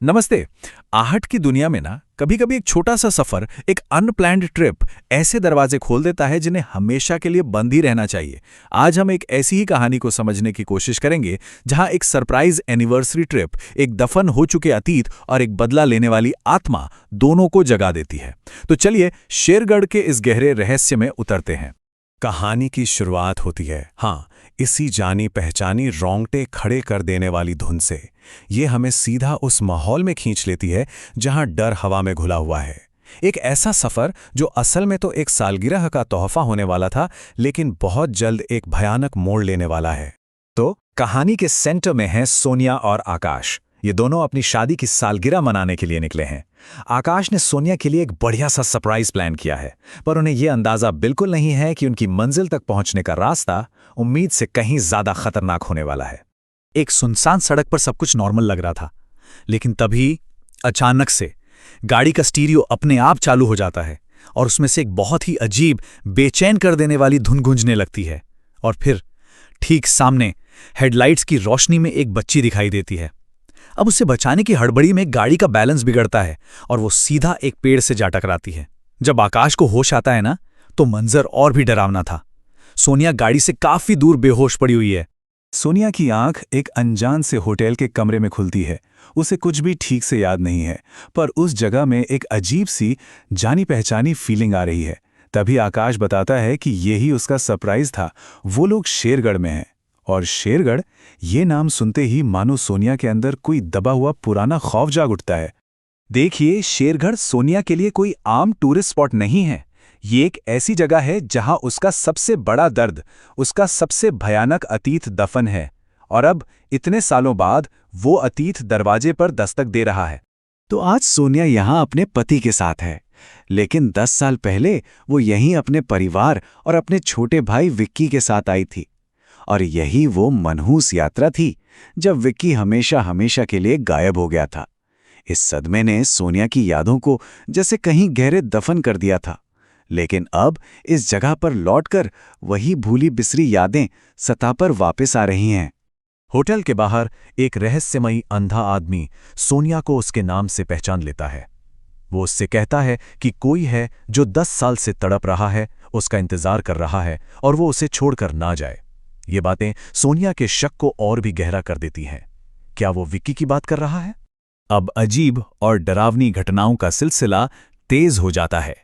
नमस्ते। आहट की दुनिया में ना कभी कभी एक छोटा सा सफर, एक अनप्लैन्ड ट्रिप ऐसे दरवाजे खोल देता है जिन्हें हमेशा के लिए बंद ही रहना चाहिए। आज हम एक ऐसी ही कहानी को समझने की कोशिश करेंगे जहां एक सरप्राइज एनिवर्सरी ट्रिप, एक दफन हो चुके अतीत और एक बदला लेने वाली आत्मा दोनों को जगा देती है। तो चलिए शेरगढ़ के इस गहरे रहस्य में उतरते हैं। कहानी की शुरुआत होती है, हाँ, इसी जानी पहचानी रोंगटे खड़े कर देने वाली धुन से। ये हमें सीधा उस माहौल में खींच लेती है जहां डर हवा में घुला हुआ है। एक ऐसा सफर जो असल में तो एक सालगिरह का तोहफा होने वाला था, लेकिन बहुत जल्द एक भयानक मोड़ लेने वाला है। तो कहानी के सेंटर में है सोनिया और आकाश। ये दोनों अपनी शादी की सालगिरह मनाने के लिए निकले हैं। आकाश ने सोनिया के लिए एक बढ़िया सा सरप्राइज प्लान किया है, पर उन्हें यह अंदाजा बिल्कुल नहीं है कि उनकी मंजिल तक पहुंचने का रास्ता उम्मीद से कहीं ज्यादा खतरनाक होने वाला है। एक सुनसान सड़क पर सब कुछ नॉर्मल लग रहा था, लेकिन तभी अचानक से गाड़ी का स्टीरियो अपने आप चालू हो जाता है और उसमें से एक बहुत ही अजीब, बेचैन कर देने वाली धुन गूंजने लगती है। और फिर ठीक सामने हेडलाइट्स की रोशनी में एक बच्ची दिखाई देती है। अब उसे बचाने की हड़बड़ी में गाड़ी का बैलेंस बिगड़ता है और वो सीधा एक पेड़ से जा टकराती है। जब आकाश को होश आता है ना, तो मंजर और भी डरावना था। सोनिया गाड़ी से काफी दूर बेहोश पड़ी हुई है। सोनिया की आंख एक अनजान से होटल के कमरे में खुलती है। उसे कुछ भी ठीक से याद नहीं है, पर उस जगह में एक अजीब सी जानी पहचानी फीलिंग आ रही है। तभी आकाश बताता है कि यही उसका सरप्राइज था। वो लोग शेरगढ़ में हैं, और शेरगढ़, ये नाम सुनते ही मानो सोनिया के अंदर कोई दबा हुआ पुराना खौफ जाग उठता है। देखिए, शेरगढ़ सोनिया के लिए कोई आम टूरिस्ट स्पॉट नहीं है। ये एक ऐसी जगह है जहां उसका सबसे बड़ा दर्द, उसका सबसे भयानक अतीत दफन है। और अब इतने सालों बाद वो अतीत दरवाजे पर दस्तक दे रहा है। तो आज सोनिया यहाँ अपने पति के साथ है, लेकिन 10 साल पहले वो यहीं अपने परिवार और अपने छोटे भाई विक्की के साथ आई थी। और यही वो मनहूस यात्रा थी जब विक्की हमेशा हमेशा के लिए गायब हो गया था। इस सदमे ने सोनिया की यादों को जैसे कहीं गहरे दफन कर दिया था, लेकिन अब इस जगह पर लौटकर वही भूली बिसरी यादें सतह पर वापस आ रही हैं। होटल के बाहर एक रहस्यमयी अंधा आदमी सोनिया को उसके नाम से पहचान लेता है। वो उससे कहता है कि कोई है जो 10 साल से तड़प रहा है, उसका इंतजार कर रहा है और वो उसे छोड़कर ना जाए। ये बातें सोनिया के शक को और भी गहरा कर देती हैं। क्या वो विक्की की बात कर रहा है? अब अजीब और डरावनी घटनाओं का सिलसिला तेज हो जाता है।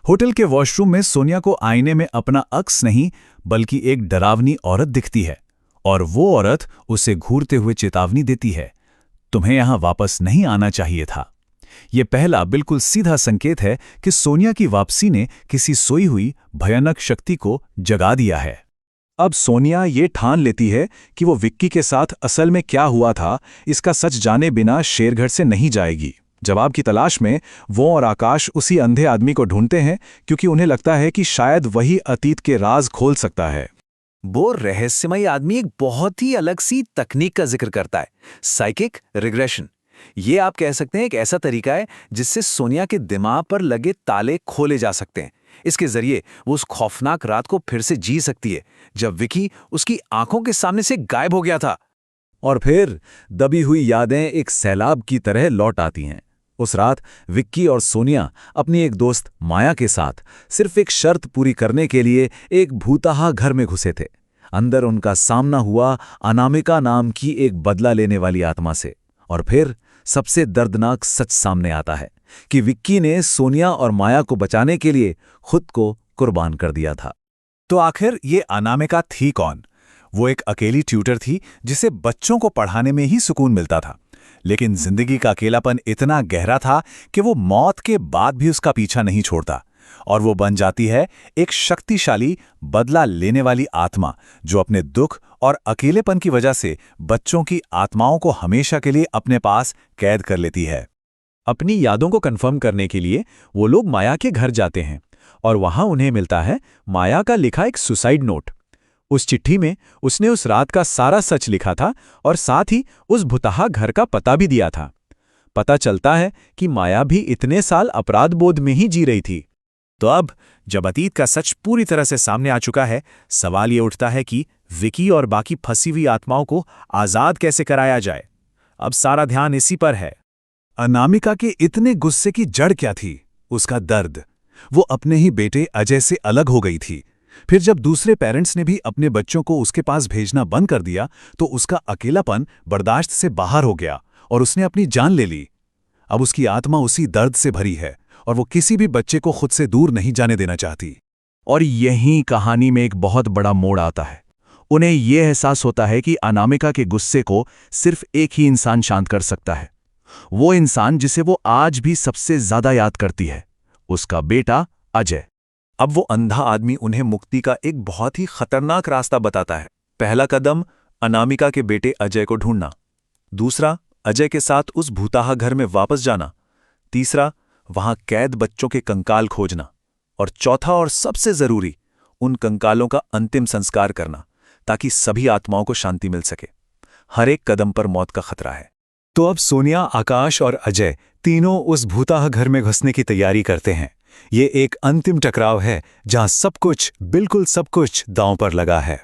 होटल के वॉशरूम में सोनिया को आईने में अपना अक्स नहीं, बल्कि एक डरावनी औरत दिखती है, और वो औरत उसे घूरते हुए चेतावनी देती है, तुम्हें यहां वापस नहीं आना चाहिए था। यह पहला बिल्कुल सीधा संकेत है कि सोनिया की वापसी ने किसी सोई हुई भयानक शक्ति को जगा दिया है। अब सोनिया ये ठान लेती है कि वो विक्की के साथ असल में क्या हुआ था, इसका सच जाने बिना शेरगढ़ से नहीं जाएगी। जवाब की तलाश में वो और आकाश उसी अंधे आदमी को ढूंढते हैं, क्योंकि उन्हें लगता है कि शायद वही अतीत के राज खोल सकता है। वो रहस्यमयी आदमी एक बहुत ही अलग सी तकनीक का जिक्र करता है, साइकिक रिग्रेशन। ये आप कह सकते हैं एक ऐसा तरीका है जिससे सोनिया के दिमाग पर लगे ताले खोले जा सकते हैं। इसके जरिए वो उस खौफनाक रात को फिर से जी सकती है जब विकी उसकी आंखों के सामने से गायब हो गया था। और फिर दबी हुई यादें एक सैलाब की तरह लौट आती हैं। उस रात विक्की और सोनिया अपनी एक दोस्त माया के साथ सिर्फ एक शर्त पूरी करने के लिए एक भूतहा घर में घुसे थे। अंदर उनका सामना हुआ अनामिका नाम की एक बदला लेने वाली आत्मा से। और फिर सबसे दर्दनाक सच सामने आता है कि विक्की ने सोनिया और माया को बचाने के लिए खुद को कुर्बान कर दिया था। तो आखिर ये अनामिका थी कौन? वो एक अकेली ट्यूटर थी जिसे बच्चों को पढ़ाने में ही सुकून मिलता था, लेकिन जिंदगी का अकेलापन इतना गहरा था कि वो मौत के बाद भी उसका पीछा नहीं छोड़ता, और वो बन जाती है एक शक्तिशाली बदला लेने वाली आत्मा जो अपने दुख और अकेलेपन की वजह से बच्चों की आत्माओं को हमेशा के लिए अपने पास कैद कर लेती है। अपनी यादों को कंफर्म करने के लिए वो लोग माया के घर जाते हैं, और वहां उन्हें मिलता है माया का लिखा एक सुसाइड नोट। उस चिट्ठी में उसने उस रात का सारा सच लिखा था और साथ ही उस भुतहा घर का पता भी दिया था। पता चलता है कि माया भी इतने साल अपराध बोध में ही जी रही थी। तो अब जब अतीत का सच पूरी तरह से सामने आ चुका है, सवाल ये उठता है कि विकी और बाकी फंसी हुई आत्माओं को आजाद कैसे कराया जाए। अब सारा ध्यान इसी पर है। अनामिका के इतने गुस्से की जड़ क्या थी? उसका दर्द। वो अपने ही बेटे अजय से अलग हो गई थी। फिर जब दूसरे पेरेंट्स ने भी अपने बच्चों को उसके पास भेजना बंद कर दिया तो उसका अकेलापन बर्दाश्त से बाहर हो गया और उसने अपनी जान ले ली। अब उसकी आत्मा उसी दर्द से भरी है और वो किसी भी बच्चे को खुद से दूर नहीं जाने देना चाहती। और यहीं कहानी में एक बहुत बड़ा मोड़ आता है। उन्हें यह एहसास होता है कि अनामिका के गुस्से को सिर्फ एक ही इंसान शांत कर सकता है, वो इंसान जिसे वो आज भी सबसे ज्यादा याद करती है, उसका बेटा अजय। अब वो अंधा आदमी उन्हें मुक्ति का एक बहुत ही खतरनाक रास्ता बताता है। पहला कदम, अनामिका के बेटे अजय को ढूंढना। दूसरा, अजय के साथ उस भूताहा घर में वापस जाना। तीसरा, वहां कैद बच्चों के कंकाल खोजना। और चौथा और सबसे जरूरी, उन कंकालों का अंतिम संस्कार करना ताकि सभी आत्माओं को शांति मिल सके। हर एक कदम पर मौत का खतरा है। तो अब सोनिया, आकाश और अजय तीनों उस भूताहा घर में घुसने की तैयारी करते हैं। ये एक अंतिम टकराव है जहां सब कुछ, बिल्कुल सब कुछ दांव पर लगा है।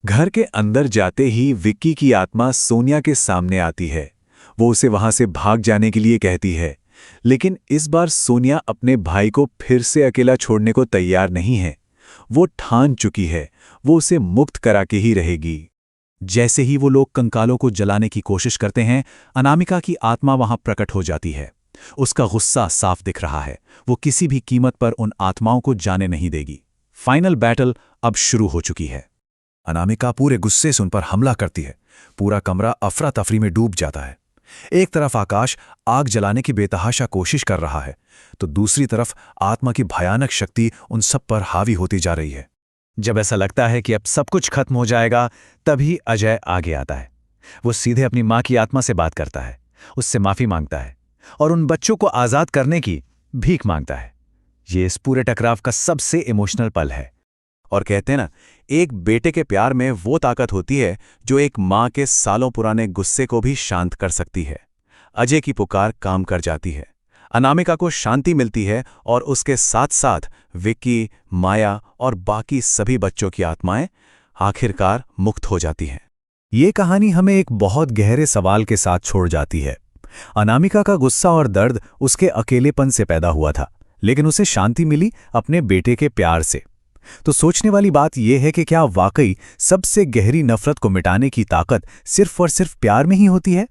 घर के अंदर जाते ही विक्की की आत्मा सोनिया के सामने आती है। वो उसे वहां से भाग जाने के लिए कहती है, लेकिन इस बार सोनिया अपने भाई को फिर से अकेला छोड़ने को तैयार नहीं है। वो ठान चुकी है, वो उसे मुक्त करा के ही रहेगी। जैसे ही वो लोग कंकालों को जलाने की कोशिश करते हैं, अनामिका की आत्मा वहां प्रकट हो जाती है। उसका गुस्सा साफ दिख रहा है। वो किसी भी कीमत पर उन आत्माओं को जाने नहीं देगी। फाइनल बैटल अब शुरू हो चुकी है। अनामिका पूरे गुस्से से उन पर हमला करती है। पूरा कमरा अफरा तफरी में डूब जाता है। एक तरफ आकाश आग जलाने की बेतहाशा कोशिश कर रहा है, तो दूसरी तरफ आत्मा की भयानक शक्ति उन सब पर हावी होती जा रही है। जब ऐसा लगता है कि अब सब कुछ खत्म हो जाएगा, तभी अजय आगे आता है। वो सीधे अपनी मां की आत्मा से बात करता है, उससे माफी मांगता है और उन बच्चों को आजाद करने की भीख मांगता है। ये इस पूरे टकराव का सबसे इमोशनल पल है। और कहते हैं ना, एक बेटे के प्यार में वो ताकत होती है जो एक मां के सालों पुराने गुस्से को भी शांत कर सकती है। अजय की पुकार काम कर जाती है। अनामिका को शांति मिलती है और उसके साथ साथ विक्की, माया और बाकी सभी बच्चों की आत्माएं आखिरकार मुक्त हो जाती हैं। ये कहानी हमें एक बहुत गहरे सवाल के साथ छोड़ जाती है। अनामिका का गुस्सा और दर्द उसके अकेलेपन से पैदा हुआ था, लेकिन उसे शांति मिली अपने बेटे के प्यार से। तो सोचने वाली बात यह है कि क्या वाकई सबसे गहरी नफरत को मिटाने की ताकत सिर्फ और सिर्फ प्यार में ही होती है?